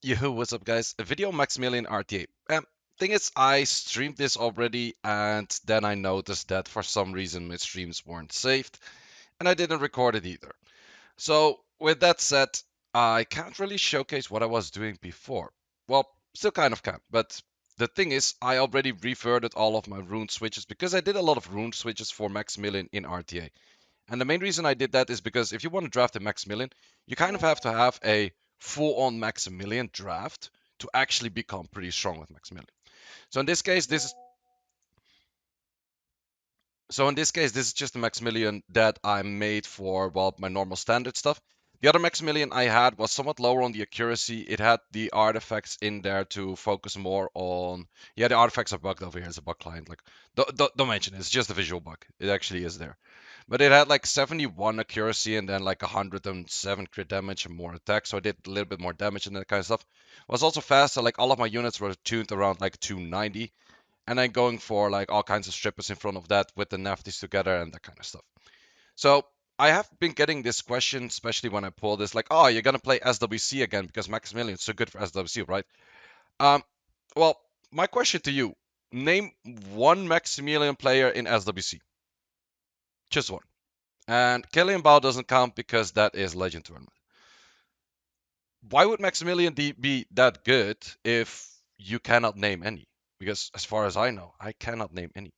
Yo, what's up, guys? A video on Maximilian RTA. Thing is, I streamed this already, and then I noticed that for some reason my streams weren't saved, and I didn't record it either. So, with that said, I can't really showcase what I was doing before. Well, still kind of can, but the thing is, I already reverted all of my rune switches because I did a lot of rune switches for Maximilian in RTA. And the main reason I did that is because if you want to draft a Maximilian, you kind of have to have a full-on Maximilian draft to actually become pretty strong with Maximilian. So in this case, this is just a Maximilian that I made for, well, my normal standard stuff. The other Maximilian I had was somewhat lower on the accuracy. It had the artifacts in there to focus more on. Yeah, the artifacts are bugged over here as a bug client. Like, don't mention it. It's just a visual bug. It actually is there. But it had like 71 accuracy and then like 107 crit damage and more attack. So I did a little bit more damage and that kind of stuff. Was also faster. Like all of my units were tuned around like 290. And then going for like all kinds of strippers in front of that with the nafties together and that kind of stuff. So I have been getting this question, especially when I pull this, like, oh, you're gonna play SWC again because Maximilian's so good for SWC, right? Um, well, my question to you: name one Maximilian player in SWC, just one. And Killian Bao doesn't count because that is Legend Tournament. Why would Maximilian be that good if you cannot name any? Because as far as I know, I cannot name any.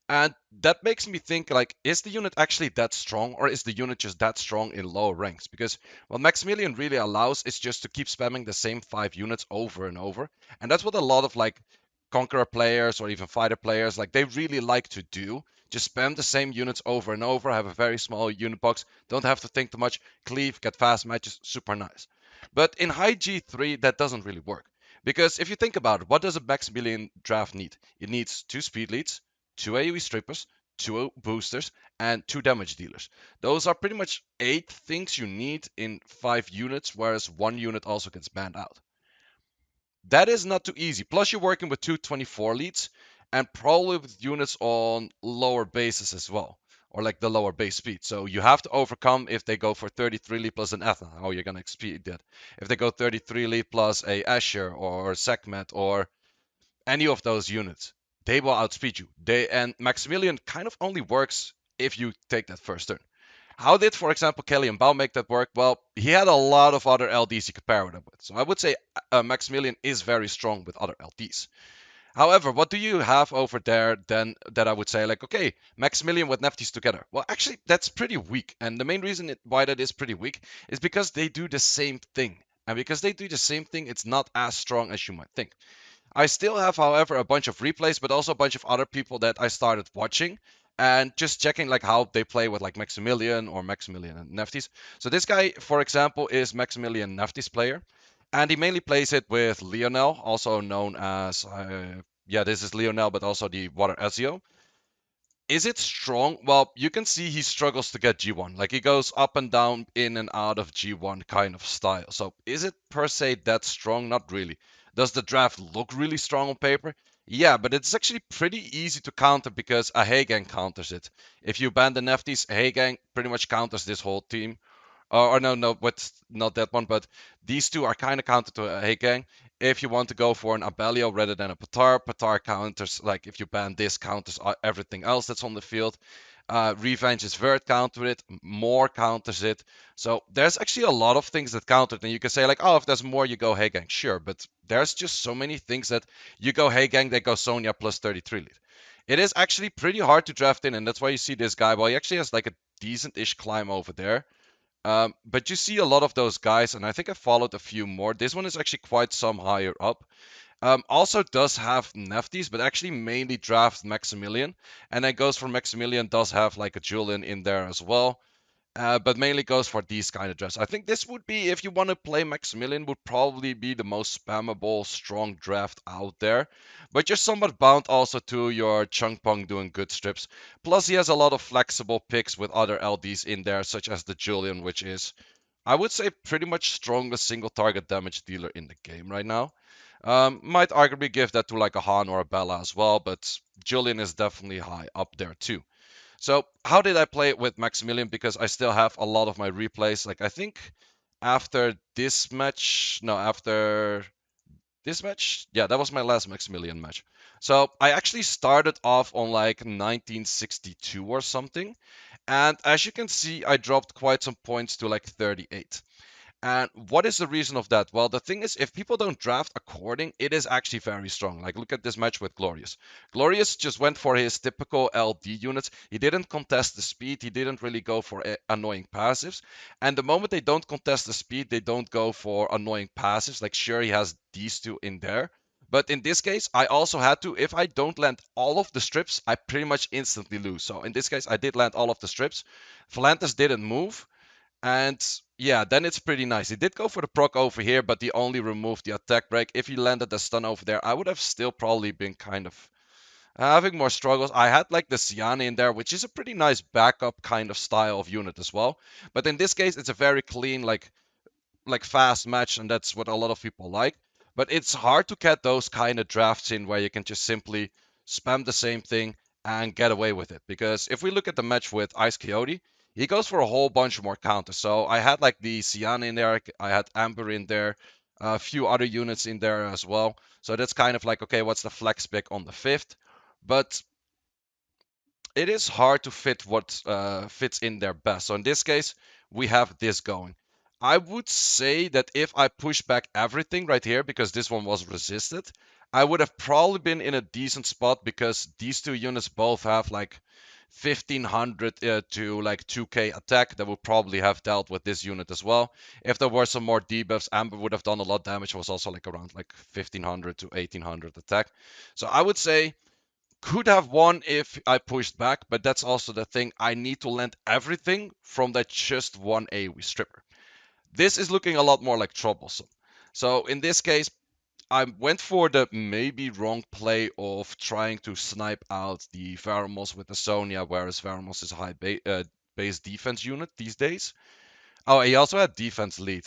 And that makes me think like, is the unit actually that strong, or is the unit just that strong in lower ranks? Because what Maximilian really allows is just to keep spamming the same 5 units over and over. And that's what a lot of like Conqueror players or even fighter players, like they really like to do. Just spam the same units over and over, have a very small unit box, don't have to think too much, cleave, get fast matches, super nice. But in high G3, that doesn't really work. Because if you think about it, what does a Maximilian draft need? It needs 2 speed leads, 2 AoE strippers, 2 boosters, and 2 damage dealers. Those are pretty much 8 things you need in 5 units, whereas 1 unit also gets banned out. That is not too easy. Plus, you're working with 224 leads and probably with units on lower bases as well, or like the lower base speed. So you have to overcome if they go for 33 lead plus an Etna, how you're going to exceed that. If they go 33 lead plus a Asher or Sekhmet or any of those units, they will outspeed you. And Maximilian kind of only works if you take that first turn. How did, for example, Kelly and Bao make that work? Well, he had a lot of other LDs you could pair them with. So I would say Maximilian is very strong with other LDs. However, what do you have over there then that I would say like, okay, Maximilian with Neftis together? Well, actually, that's pretty weak. And the main reason why that is pretty weak is because they do the same thing. And because they do the same thing, it's not as strong as you might think. I still have, however, a bunch of replays, but also a bunch of other people that I started watching and just checking like how they play with like Maximilian or Maximilian and Neftis. So this guy, for example, is Maximilian Neftis player, and he mainly plays it with Lionel, also known as yeah, this is Lionel, but also the Water Ezio. Is it strong? Well, you can see he struggles to get G1. Like he goes up and down, in and out of G1 kind of style. So is it per se that strong? Not really. Does the draft look really strong on paper? Yeah, but it's actually pretty easy to counter because a Hagang counters it. If you ban the Nefties, Hagang pretty much counters this whole team. Or no, but not that one. But these two are kind of counter to a Hagang. If you want to go for an Abelio rather than a Patar, Patar counters, like if you ban this, counters everything else that's on the field. Revenge is Vert counter it, more counters it. So there's actually a lot of things that counter it. And you can say like, oh, if there's more, you go Hey Gang. Sure, but there's just so many things that you go Hey Gang, they go Sonya plus 33 lead. It is actually pretty hard to draft in, and that's why you see this guy. Well, he actually has like a decent-ish climb over there. But you see a lot of those guys, and I think I followed a few more. This one is actually quite some higher up. Also does have Nefties, but actually mainly drafts Maximilian. And then goes for Maximilian, does have like a Julian in there as well. But mainly goes for these kind of drafts. I think this would be, if you want to play Maximilian, would probably be the most spammable, strong draft out there. But you're somewhat bound also to your Chung Pong doing good strips. Plus, he has a lot of flexible picks with other LDs in there, such as the Julian, which is, I would say, pretty much strongest single target damage dealer in the game right now. Might arguably give that to like a Han or a Bella as well, but Julian is definitely high up there too. So how did I play it with Maximilian? Because I still have a lot of my replays. Like I think after this match, no, after this match, yeah, that was my last Maximilian match. So I actually started off on like 1962 or something. And as you can see, I dropped quite some points to like 38. And what is the reason of that? Well, the thing is, if people don't draft according, it is actually very strong. Like, look at this match with Glorious. Glorious just went for his typical LD units. He didn't contest the speed. He didn't really go for annoying passives. And the moment they don't contest the speed, they don't go for annoying passives. Like, sure, he has these two in there. But in this case, I also had to, if I don't land all of the strips, I pretty much instantly lose. So in this case, I did land all of the strips. Volantis didn't move. And yeah, then it's pretty nice. He did go for the proc over here, but he only removed the attack break. If he landed the stun over there, I would have still probably been kind of having more struggles. I had like the Siane in there, which is a pretty nice backup kind of style of unit as well. But in this case, it's a very clean, like fast match, and that's what a lot of people like. But it's hard to get those kind of drafts in where you can just simply spam the same thing and get away with it. Because if we look at the match with Ice Coyote, he goes for a whole bunch more counters. So I had like the Cyan in there, I had Amber in there, a few other units in there as well. So that's kind of like, okay, what's the flex pick on the fifth? But it is hard to fit what fits in there best. So in this case, we have this going. I would say that if I push back everything right here, because this one was resisted, I would have probably been in a decent spot because these two units both have like 1500 to like 2k attack that would probably have dealt with this unit as well. If there were some more debuffs, Amber would have done a lot of damage. It was also like around like 1500 to 1800 attack. So I would say could have won if I pushed back, but that's also the thing. I need to land everything from that just one AoE stripper. This is looking a lot more like troublesome. So in this case, I went for the maybe wrong play of trying to snipe out the Varamos with the Sonya, whereas Varamos is a high base defense unit these days. Oh, he also had defense lead.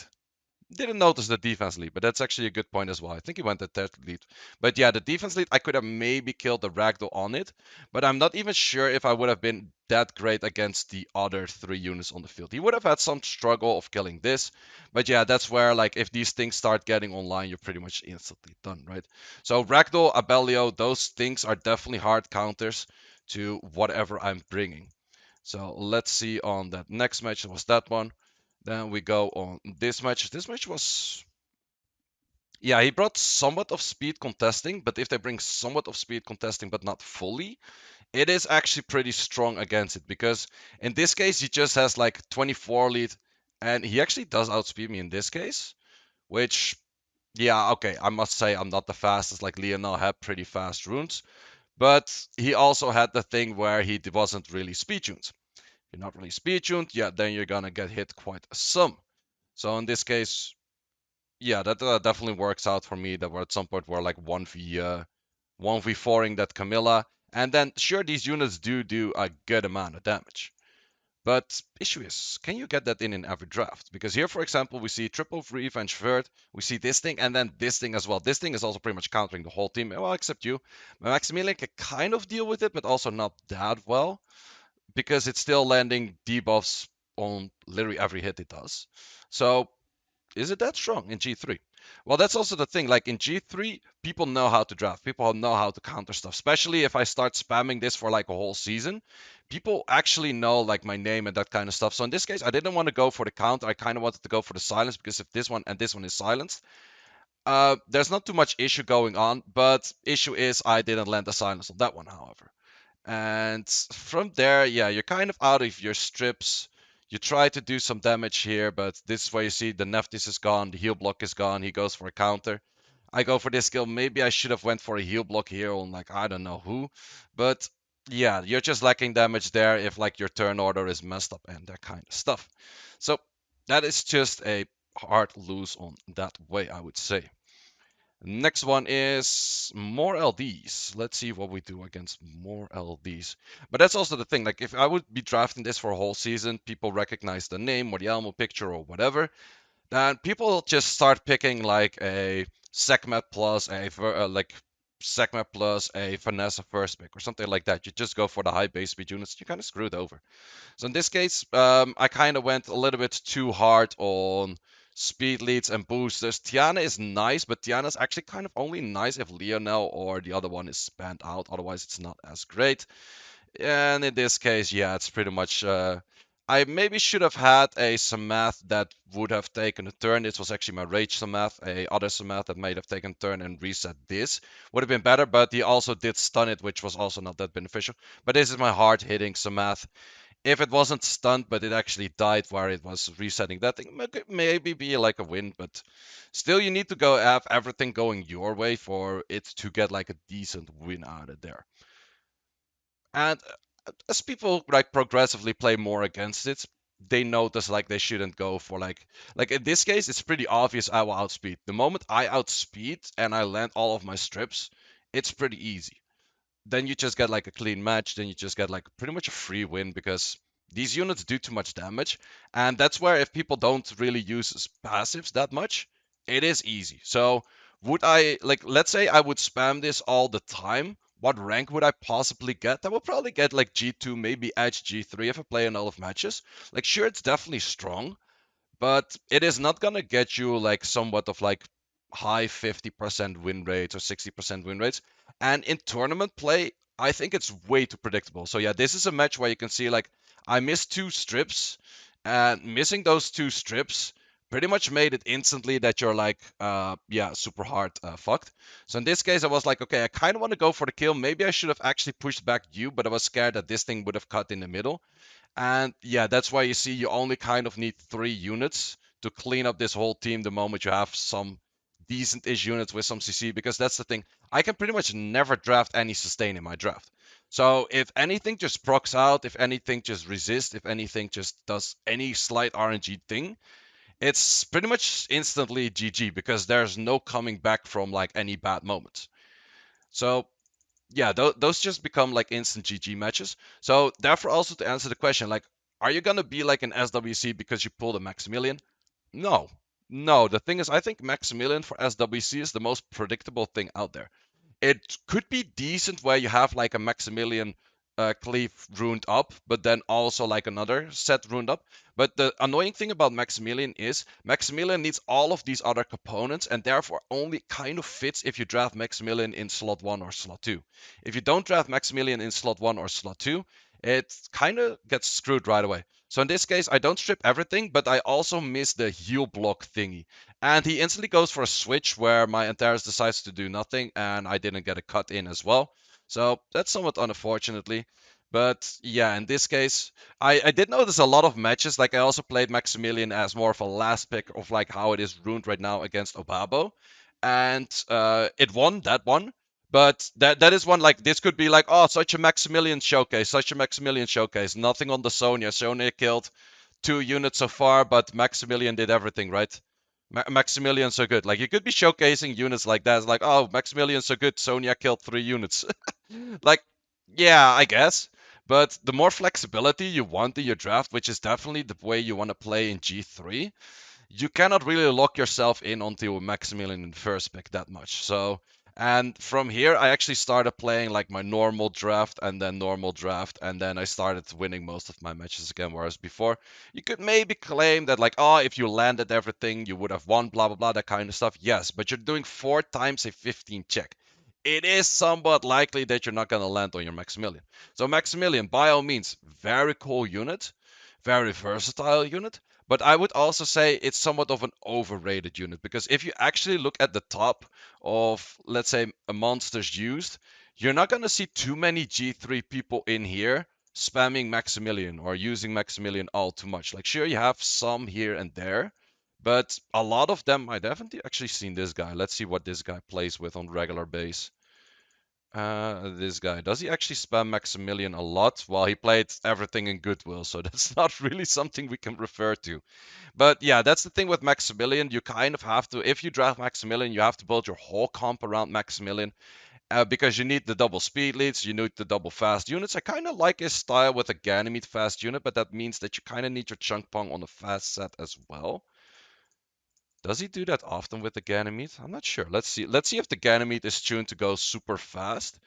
Didn't notice the defense lead, but that's actually a good point as well. I think he went the third lead. But yeah, the defense lead, I could have maybe killed the Ragdoll on it, but I'm not even sure if I would have been that great against the other three units on the field. He would have had some struggle of killing this, but yeah, that's where, like, if these things start getting online, you're pretty much instantly done, right? So Ragdoll, Abelio, those things are definitely hard counters to whatever I'm bringing. So let's see on that next match. It was that one. Then we go on this match. This match was, yeah, he brought somewhat of speed contesting, but if they bring somewhat of speed contesting but not fully, it is actually pretty strong against it because in this case he just has like 24 lead and he actually does outspeed me in this case, which, yeah, okay, I must say I'm not the fastest. Like Lionel had pretty fast runes, but he also had the thing where he wasn't really speed tuned. You're not really speed tuned, yeah, then you're gonna get hit quite some. So in this case, yeah, that definitely works out for me. That we're at some point we're like 1v4ing that Camilla, and then sure these units do a good amount of damage. But issue is, can you get that in every draft? Because here, for example, we see triple revenge vert, we see this thing, and then this thing as well. This thing is also pretty much countering the whole team, well, except you. Maximilian can kind of deal with it, but also not that well, because it's still landing debuffs on literally every hit it does. So is it that strong in G3? Well, that's also the thing. Like in G3, people know how to draft. People know how to counter stuff. Especially if I start spamming this for like a whole season, people actually know like my name and that kind of stuff. So in this case, I didn't want to go for the counter. I kind of wanted to go for the silence because if this one and this one is silenced, there's not too much issue going on. But issue is I didn't land the silence on that one, however. And from there, yeah, you're kind of out of your strips. You try to do some damage here, but this is where you see the Nephthys is gone, the heal block is gone, he goes for a counter. I go for this skill. Maybe I should have went for a heal block here on like I don't know who. But yeah, you're just lacking damage there if like your turn order is messed up and that kind of stuff. So that is just a hard lose on that way, I would say. Next one is more LDs. Let's see what we do against more LDs. But that's also the thing. Like, if I would be drafting this for a whole season, people recognize the name or the Elmo picture or whatever, then people just start picking like a Sekhmet plus like Sekhmet plus a Vanessa first pick or something like that. You just go for the high base speed units. You're kind of screwed over. So in this case, I kind of went a little bit too hard on speed leads and boosters. Tiana is nice, but Tiana's actually kind of only nice if Leonel or the other one is spanned out. Otherwise, it's not as great. And in this case, yeah, it's pretty much. I maybe should have had a Samath that would have taken a turn. This was actually my Rage Samath, a other Samath that might have taken a turn and reset this. Would have been better, but he also did stun it, which was also not that beneficial. But this is my hard hitting Samath. If it wasn't stunned, but it actually died while it was resetting, that thing could maybe be like a win. But still, you need to go have everything going your way for it to get like a decent win out of there. And as people like progressively play more against it, they notice like they shouldn't go for like in this case it's pretty obvious I will outspeed. The moment I outspeed and I land all of my strips, it's pretty easy. Then you just get like a clean match, then you just get like pretty much a free win because these units do too much damage. And that's where if people don't really use passives that much, it is easy. So would I like let's say I would spam this all the time? What rank would I possibly get? I would probably get like G2, maybe edge G3 if I play enough matches. Like sure, it's definitely strong, but it is not gonna get you like somewhat of like high 50% win rates or 60% win rates. And in tournament play, I think it's way too predictable. So yeah, this is a match where you can see like I missed two strips, and missing those two strips pretty much made it instantly that you're like yeah, super hard fucked. So in this case I was like, okay, I kind of want to go for the kill. Maybe I should have actually pushed back you, but I was scared that this thing would have cut in the middle. And yeah, that's why you see you only kind of need 3 units to clean up this whole team the moment you have some decent-ish units with some CC, because that's the thing. I can pretty much never draft any sustain in my draft. So if anything just procs out, if anything just resists, if anything just does any slight RNG thing, it's pretty much instantly GG because there's no coming back from like any bad moments. So yeah, those just become like instant GG matches. So therefore, also to answer the question, like, are you gonna be like an SWC because you pulled a Maximilian? No, no. The thing is, I think Maximilian for SWC is the most predictable thing out there. It could be decent where you have like a Maximilian cleave runed up, but then also like another set runed up. But the annoying thing about Maximilian is Maximilian needs all of these other components and therefore only kind of fits if you draft Maximilian in slot 1 or slot 2. If you don't draft Maximilian in slot 1 or slot 2, it kind of gets screwed right away. So in this case, I don't strip everything, but I also miss the heal block thingy. And he instantly goes for a switch where my Antares decides to do nothing, and I didn't get a cut in as well. So that's somewhat unfortunately. But yeah, in this case, I did notice a lot of matches. Like I also played Maximilian as more of a last pick of like how it is ruined right now against Obabo. And it won that one. But that is one like this could be like, oh, such a Maximilian showcase, such a Maximilian showcase. Nothing on the Sonya. Sonya killed 2 units so far, but Maximilian did everything, right? Maximilian's so good. Like you could be showcasing units like that. It's like, oh, Maximilian's so good. Sonya killed 3 units. Like, yeah, I guess. But the more flexibility you want in your draft, which is definitely the way you want to play in G3, you cannot really lock yourself in onto Maximilian in first pick that much. So, and from here, I actually started playing like my normal draft and then normal draft, and then I started winning most of my matches again. Whereas before, you could maybe claim that like, oh, if you landed everything, you would have won, blah blah blah, that kind of stuff. Yes, but you're doing 4 times a 15 check. It is somewhat likely that you're not gonna land on your Maximilian. So Maximilian, by all means, very cool unit, very versatile unit, but I would also say it's somewhat of an overrated unit because if you actually look at the top of, let's say, a monsters used, you're not going to see too many G3 people in here spamming Maximilian or using Maximilian all too much. Like, sure, you have some here and there, but a lot of them, I haven't actually seen this guy. Let's see what this guy plays with on regular base. This guy. Does he actually spam Maximilian a lot? Well, he played everything in Goodwill, so that's not really something we can refer to. But yeah, that's the thing with Maximilian. You kind of have to, if you draft Maximilian, you have to build your whole comp around Maximilian. Because you need the double speed leads, you need the double fast units. I kind of like his style with a Ganymede fast unit, but that means that you kind of need your chunk pong on the fast set as well. Does he do that often with the Ganymede? I'm not sure. Let's see. Let's see if the Ganymede is tuned to go super fast,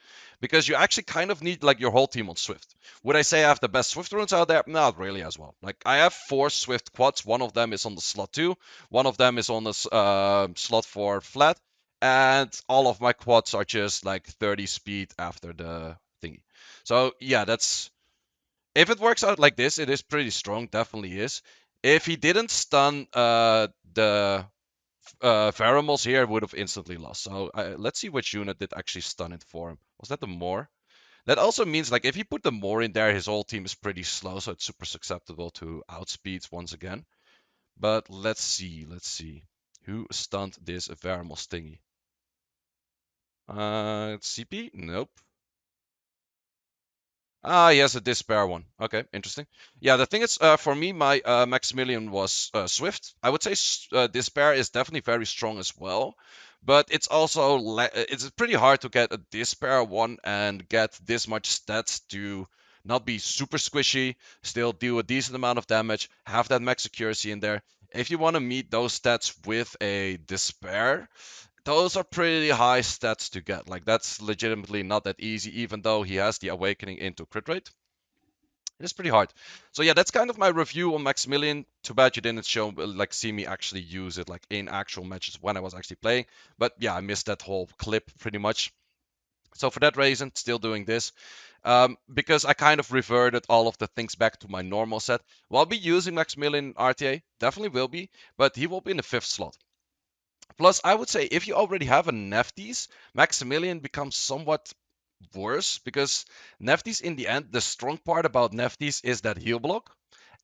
because you actually kind of need like your whole team on Swift. Would I say I have the best Swift runes out there? Not really as well. Like I have 4 Swift quads. One of them is on the slot 2. One of them is on the slot 4 flat, and all of my quads are just like 30 speed after the thingy. So yeah, that's if it works out like this, it is pretty strong. Definitely is. If he didn't stun the Pheromones here would have instantly lost. So let's see which unit did actually stun it for him. Was that the Moor? That also means like if you put the Moor in there, his whole team is pretty slow, so it's super susceptible to outspeeds once again. But let's see, who stunned this Pheromone thingy? CP? Nope. Ah, he has a despair one. Okay, interesting. Yeah, the thing is, for me, my Maximilian was Swift. I would say despair is definitely very strong as well, but it's also it's pretty hard to get a despair one and get this much stats to not be super squishy, still do a decent amount of damage, have that max accuracy in there. If you want to meet those stats with a despair, those are pretty high stats to get. Like that's legitimately not that easy, even though he has the awakening into crit rate. It is pretty hard. So yeah, that's kind of my review on Maximilian. Too bad you didn't show like see me actually use it like in actual matches when I was actually playing. But yeah, I missed that whole clip pretty much. So for that reason, still doing this. Because I kind of reverted all of the things back to my normal set. Will I be using Maximilian RTA? Definitely will be, but he will be in the 5th slot. Plus, I would say if you already have a Neftis, Maximilian becomes somewhat worse because Neftis, in the end, the strong part about Neftis is that heal block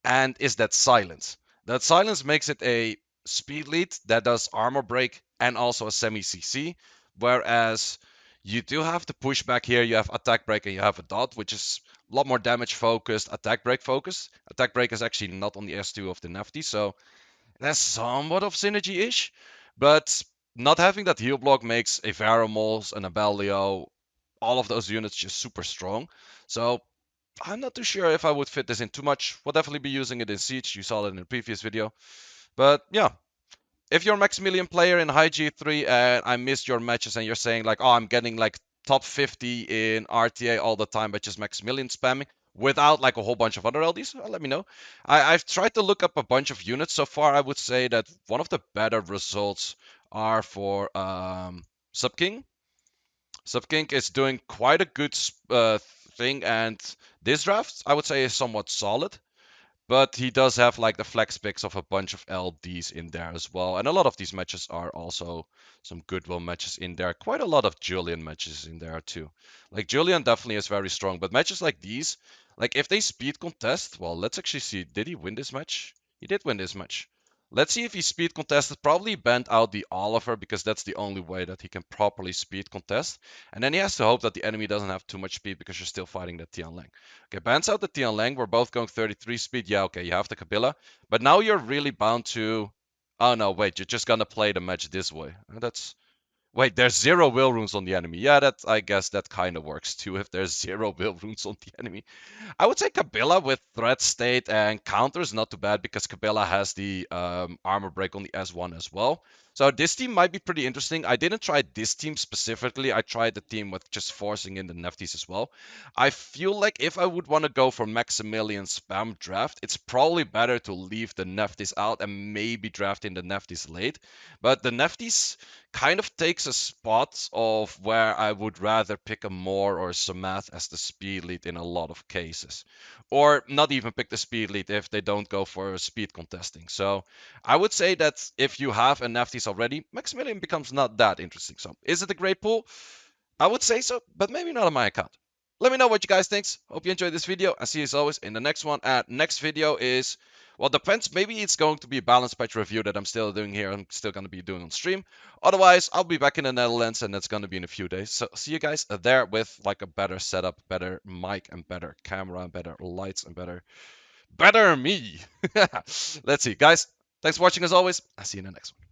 and is that silence. That silence makes it a speed lead that does armor break and also a semi CC, whereas you do have to push back here. You have attack break and you have a dot, which is a lot more damage focused, attack break focused. Attack break is actually not on the S2 of the Nefty, so there's somewhat of synergy-ish, but not having that heal block makes a Varamols, an Abellio, all of those units just super strong. So I'm not too sure if I would fit this in too much. We'll definitely be using it in Siege. You saw that in the previous video. But yeah, if you're a Maximilian player in High G3 and I missed your matches and you're saying like, oh, I'm getting like top 50 in RTA all the time by just Maximilian spamming without like a whole bunch of other LDs, let me know. I've tried to look up a bunch of units so far. I would say that one of the better results are for Subking. Subking is doing quite a good thing, and this draft I would say is somewhat solid. But he does have like the flex picks of a bunch of LDs in there as well. And a lot of these matches are also some goodwill matches in there. Quite a lot of Julian matches in there too. Like Julian definitely is very strong, but matches like these, like if they speed contest, well, let's actually see. Did he win this match? He did win this match. Let's see if he speed contested. Probably bent out the Oliver because that's the only way that he can properly speed contest. And then he has to hope that the enemy doesn't have too much speed because you're still fighting the Tian Lang. Okay, bans out the Tian Lang. We're both going 33 speed. Yeah, okay, you have the Kabila. But now you're really bound to... Oh no, wait, you're just gonna play the match this way. That's... Wait, there's 0 will runes on the enemy. Yeah, that I guess that kind of works too if there's 0 will runes on the enemy. I would say Kabila with threat state and counter is not too bad because Kabila has the armor break on the S1 as well. So this team might be pretty interesting. I didn't try this team specifically. I tried the team with just forcing in the Nefties as well. I feel like if I would want to go for Maximilian spam draft, it's probably better to leave the Nefties out and maybe draft in the Nefties late. But the Nefties kind of takes a spot of where I would rather pick a Moor or a Samath as the speed lead in a lot of cases. Or not even pick the speed lead if they don't go for speed contesting. So I would say that if you have a Nefties already, Maximilian becomes not that interesting. So is it a great pool? I would say so, but maybe not on my account. Let me know what you guys think. Hope you enjoyed this video. And see you as always in the next one. And next video is, well, depends. Maybe it's going to be a balance patch review that I'm still doing here. I'm still going to be doing on stream. Otherwise, I'll be back in the Netherlands and that's going to be in a few days. So see you guys there with like a better setup, better mic and better camera, better lights and better me. Let's see, guys. Thanks for watching as always. I'll see you in the next one.